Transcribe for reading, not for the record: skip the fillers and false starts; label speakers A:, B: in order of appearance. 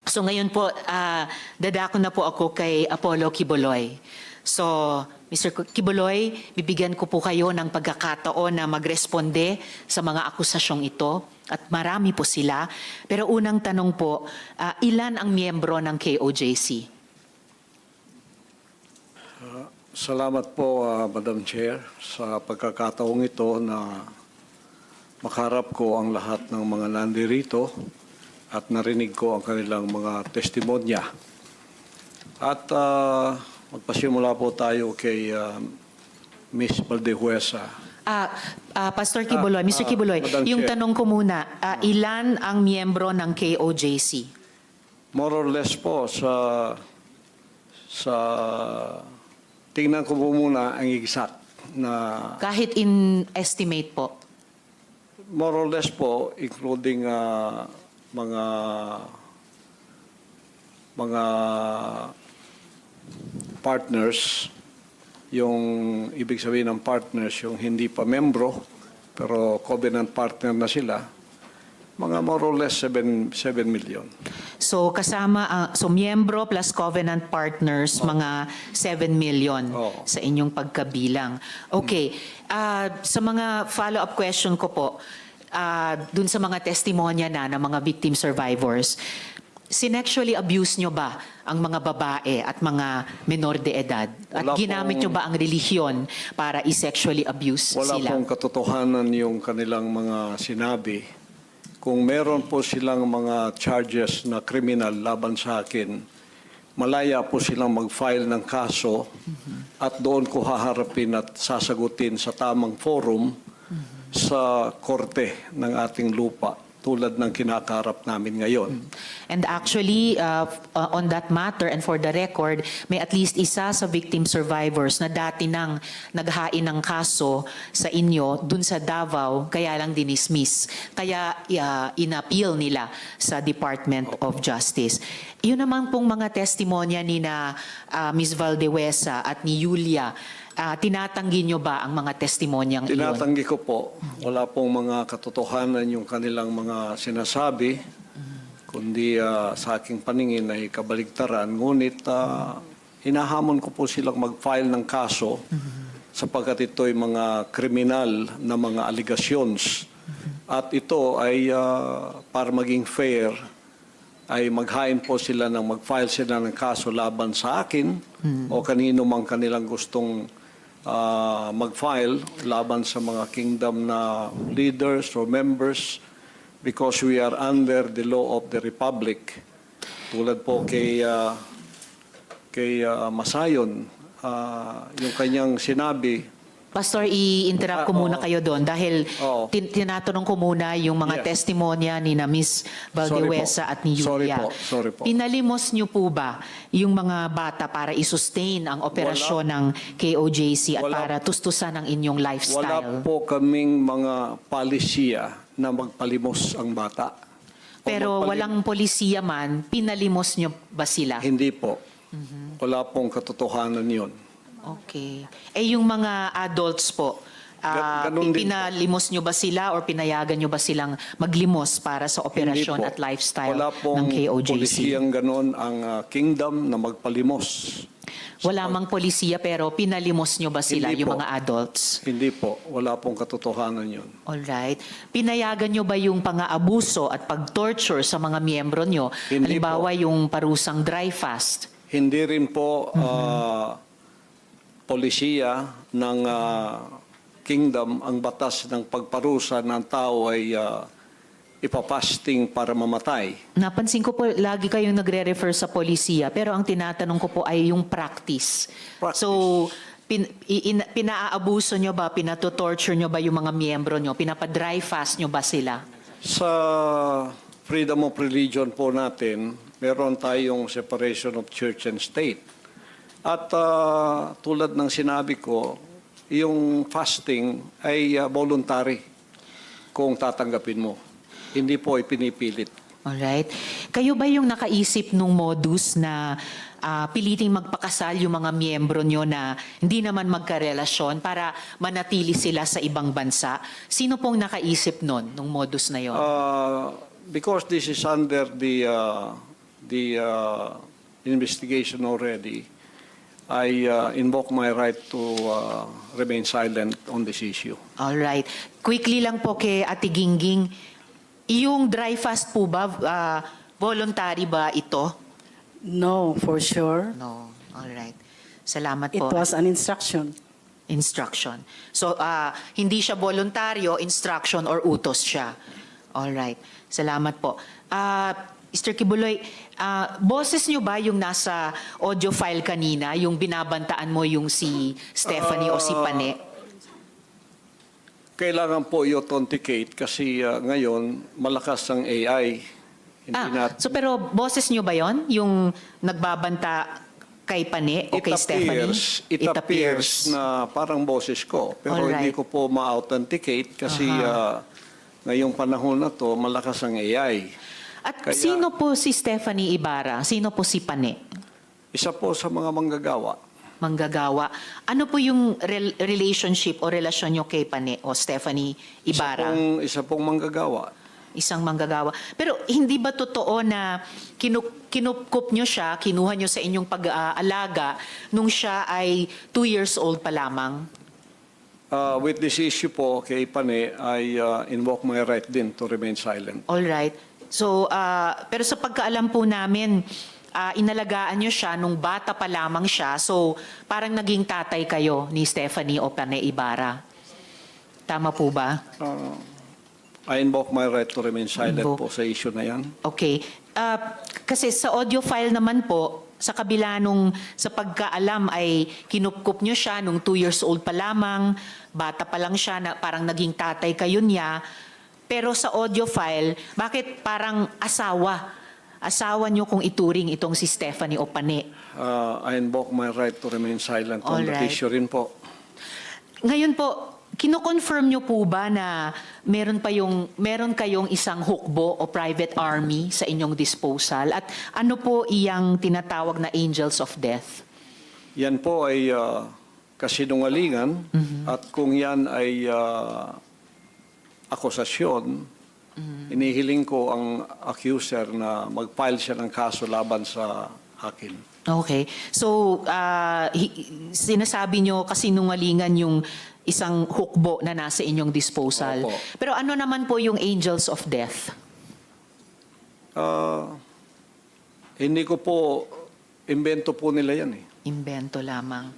A: So ngayon po, dadako na po ako kay Apollo Quiboloy. So, Mr. Quiboloy, bibigyan ko po kayo ng pagkakataon na magresponde sa mga akusasyong ito. At marami po sila. Pero unang tanong po, ilan ang miyembro ng KOJC?
B: Salamat po, Madam Chair, sa pagkakataong ito na makaharap ko ang lahat ng mga nandirito at narinig ko ang kanilang mga testimonya. At magpasimula po tayo kay Ms. Valdehuesa.
A: Pastor Quiboloy, Mr. Quiboloy,
B: Madam
A: yung
B: Chair.
A: tanong ko muna, ilan ang miyembro ng KOJC?
B: More or less po sa tingnan ko po muna ang exact na
A: Kahit in estimate po.
B: more or less po, including mga partners, yung ibig sabihin ng partners, yung hindi pa membro, pero covenant partner na sila, mga more or less 7 million.
A: So kasama, so miyembro plus covenant partners, mga 7 million
B: Oo.
A: sa inyong pagkabilang. Okay, sa mga follow-up question ko po, dun sa mga testimonya na ng mga victim survivors, sinexually abuse nyo ba ang mga babae at mga menor de edad? At
B: Wala
A: ginamit nyo ba ang relihiyon para i-sexually abuse
B: Wala
A: sila?
B: pong katotohanan yung kanilang mga sinabi. Kung meron po silang mga charges na kriminal laban sa akin, malaya po silang mag-file ng kaso at doon ko haharapin at sasagutin sa tamang forum sa korte ng ating lupa tulad ng kinakaharap namin ngayon.
A: And actually, on that matter and for the record, may at least isa sa victim survivors na dati nang naghain ng kaso sa inyo dun sa Davao, kaya lang dinismiss. Kaya inappeal nila sa Department of Justice. Yun naman pong mga testimonya ni na Ms. Valdehuesa at ni Julia, tinatanggi nyo ba ang mga testimonyang iyon?
B: Tinatanggi ko po, wala pong mga katotohanan yung kanilang mga sinasabi, kundi sa aking paningin ay kabaligtaran. Ngunit hinahamon ko po silang mag-file ng kaso sapagkat ito ay mga kriminal na mga allegations. At ito ay para maging fair, ay maghain po sila ng mag-file sila ng kaso laban sa akin o kanino mang kanilang gustong mag-file laban sa mga kingdom na leaders or members because we are under the law of the Republic. Tulad po kay Masayon, yung kanyang sinabi.
A: Pastor, i-interrupt ko muna kayo doon dahil
B: Oo.
A: tinatanong ko muna yung mga
B: Yes.
A: testimonya ni na Ms. Valdehuesa at ni
B: Sorry
A: Julia.
B: Sorry po.
A: Pinalimos niyo po ba yung mga bata para i-sustain ang operasyon ng KOJC at
B: Wala.
A: para tustusan ang inyong
B: Wala
A: lifestyle?
B: po kaming mga palisiya na magpalimos ang bata. O
A: Pero
B: magpalim-
A: walang polisiya man, pinalimos niyo ba sila?
B: Hindi po. Wala pong katotohanan yun.
A: Okay. Eh yung mga adults po,
B: Ganun din po.
A: pinalimos nyo ba sila or pinayagan nyo ba silang maglimos para sa operasyon
B: Hindi po.
A: at lifestyle
B: Wala
A: ng
B: pong
A: KOJC?
B: polisiyang ganon ang kingdom na magpalimos.
A: Wala mang polisiya pero pinalimos nyo ba sila,
B: Hindi
A: yung
B: po.
A: mga adults?
B: Hindi po. Wala pong katotohanan yun.
A: Alright. Pinayagan nyo ba yung pang-aabuso at pag-torture sa mga miyembro nyo?
B: Hindi
A: Halimbawa yung parusang dry fast.
B: Hindi rin po polisiya ng kingdom ang batas ng pagparusa ng tao ay ipapasting para mamatay.
A: Napansin ko po, lagi kayong nagre-refer sa polisiya, pero ang tinatanong ko po ay yung practice.
B: Practice.
A: So, pinaabuso nyo ba, pinatotorture nyo ba yung mga miyembro nyo? Pinapa-dry fast nyo ba sila?
B: Sa freedom of religion po natin, meron tayong separation of church and state. At tulad ng sinabi ko, yung fasting ay voluntary kung tatanggapin mo. Hindi po ipinipilit.
A: Alright. Kayo ba yung nakaisip nung modus na piliting magpakasal yung mga miyembro nyo na hindi naman magkarelasyon para manatili sila sa ibang bansa? Sino pong nakaisip nun, nung modus na yon?
B: Because this is under the investigation already, I invoke my right to remain silent on this issue.
A: All right. Quickly lang po kay Ate Gingging, yung dry fast po ba, voluntary ba ito?
C: No, for sure.
A: No. All right. Salamat
C: It
A: po.
C: was an instruction.
A: Instruction. So, hindi siya voluntaryo, instruction or utos siya. All right. Salamat po. Mr. Kibuloy, boses niyo ba yung nasa audio file kanina, yung binabantaan mo yung si Stephanie o si Pane?
B: Kailangan po i-authenticate kasi ngayon malakas ang AI.
A: So pero boses niyo ba yon, yung nagbabanta kay Pane o kay Stephanie?
B: It appears na parang boses ko. Pero
A: Alright.
B: hindi ko po ma-authenticate kasi ngayong panahon na to malakas ang AI.
A: At
B: Kaya-
A: sino po si Stephanie Ibarra? Sino po si Pane?
B: Isa po sa mga manggagawa.
A: Manggagawa. Ano po yung relationship o relasyon nyo kay Pane o Stephanie Ibarra?
B: Isa pong manggagawa.
A: Isang manggagawa. Pero hindi ba totoo na kinupkup nyo siya, kinuha nyo sa inyong pag-aalaga nung siya ay 2 years old pa lamang?
B: With this issue po kay Pane, I invoke my right din to remain silent.
A: All right. So, pero sa pagkaalam po namin, inalagaan nyo siya nung bata pa lamang siya. So, parang naging tatay kayo ni Stephanie o Pane Ibarra. Tama po ba?
B: I invoke my right to remain silent
A: Invoke.
B: po sa issue na yan.
A: Okay. Kasi sa audio file naman po, sa kabila nung sa pagkaalam ay kinupkup nyo siya nung 2 years old pa lamang, bata pa lang siya, na parang naging tatay kayo niya. Pero sa audio file, bakit parang asawa? Asawa nyo kung ituring itong si Stephanie o Pane.
B: I invoke my right to remain silent on that
A: Alright.
B: issue rin po.
A: Ngayon po, kino-confirm nyo po ba na meron kayong isang hukbo o private army sa inyong disposal? At ano po iyang tinatawag na angels of death?
B: Yan po ay kasinungalingan at kung yan ay akusasyon, inihiling ko ang accuser na mag-file siya ng kaso laban sa akin.
A: Okay. So, sinasabi nyo kasinungalingan yung isang hukbo na nasa inyong disposal.
B: Opo.
A: Pero ano naman po yung angels of death?
B: Hindi ko po, invento po nila yan eh.
A: Imbento lamang.